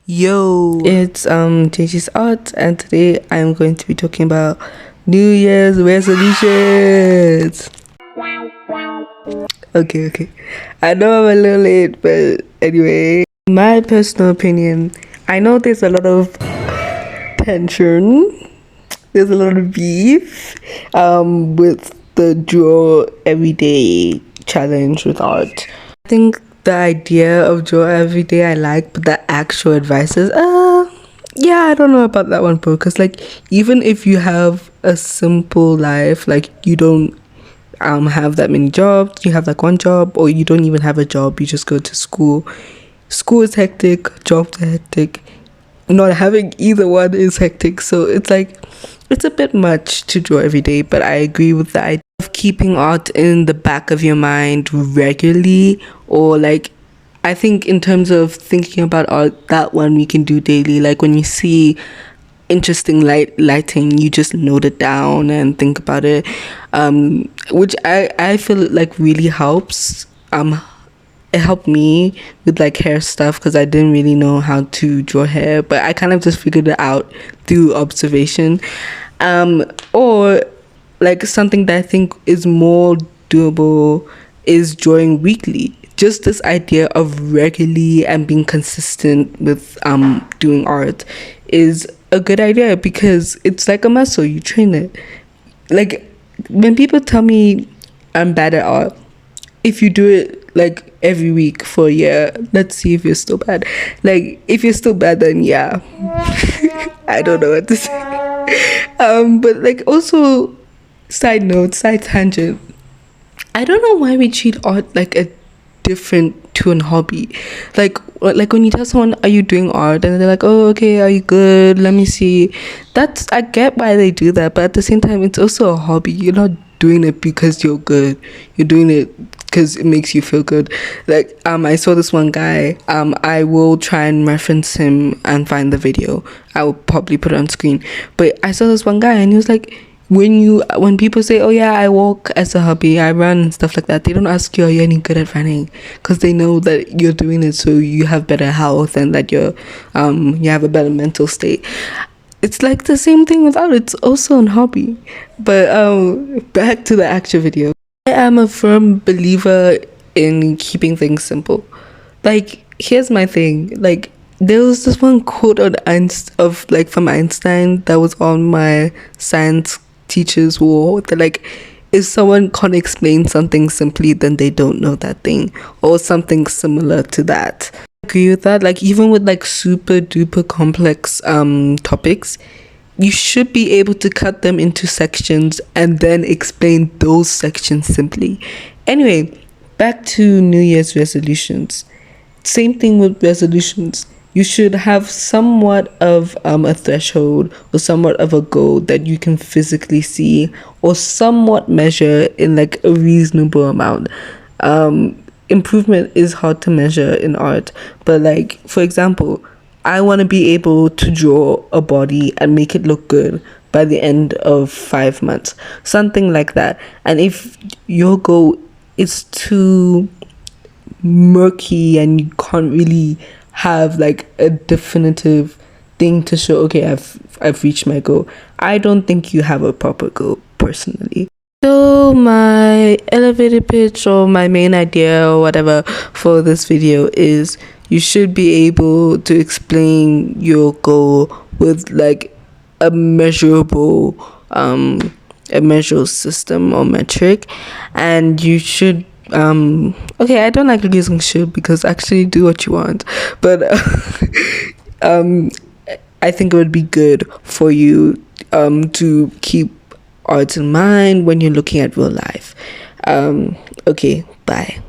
Yo, it's JJ'sArt, and today I'm going to be talking about New Year's resolutions. Okay. I know I'm a little late, but anyway, in my personal opinion, I know there's a lot of tension, there's a lot of beef with the draw everyday challenge with art. I think the idea of draw every day I like, but the actual advice is yeah, I don't know about that one, bro, because like even if you have a simple life, like you don't have that many jobs, you have like one job, or you don't even have a job, you just go to school. School is hectic, jobs are hectic, not having either one is hectic, so it's like it's a bit much to draw every day. But I agree with the idea of keeping art in the back of your mind regularly, or like I think in terms of thinking about art, that one we can do daily. Like when you see interesting lighting, you just note it down and think about it, which I feel like really helps. It helped me with like hair stuff because I didn't really know how to draw hair, but I kind of just figured it out through observation. Or like something that I think is more doable is drawing weekly. Just this idea of regularly and being consistent with doing art is a good idea because it's like a muscle, you train it. Like when people tell me I'm bad at art, if you do it like every week for a year, let's see if you're still bad. Like if you're still bad, then yeah. I don't know what to say. But like also, side note, side tangent, I don't know why we treat art like a different to an hobby. Like when you tell someone, are you doing art, and they're like, oh, okay, are you good, let me see. That's, I get why they do that, but at the same time it's also a hobby. You're not doing it because you're good, you're doing it because it makes you feel good. Like I saw this one guy, I will try and reference him and find the video, I will probably put it on screen, but I saw this one guy and he was like, when people say, oh yeah, I walk as a hobby, I run and stuff like that, they don't ask you, are you any good at running? Because they know that you're doing it so you have better health and that you have a better mental state. It's like the same thing with art, it's also a hobby. But back to the actual video. I am a firm believer in keeping things simple. Like here's my thing, like there was this one quote on from Einstein that was on my science teacher's wall. That like, if someone can't explain something simply, then they don't know that thing, or something similar to that. I agree with that. Like even with like super duper complex topics, you should be able to cut them into sections and then explain those sections simply. Anyway, back to New Year's resolutions. Same thing with resolutions. You should have somewhat of a threshold or somewhat of a goal that you can physically see or somewhat measure in like a reasonable amount. Improvement is hard to measure in art, but like for example, I want to be able to draw a body and make it look good by the end of 5 months, something like that. And if your goal is too murky and you can't really have like a definitive thing to show, okay, I've reached my goal, I don't think you have a proper goal personally. So my elevator pitch or my main idea or whatever for this video is you should be able to explain your goal with like a measurable system or metric, and you should okay, I don't like using should because actually do what you want, but I think it would be good for you to keep art in mind when you're looking at real life. Okay, bye.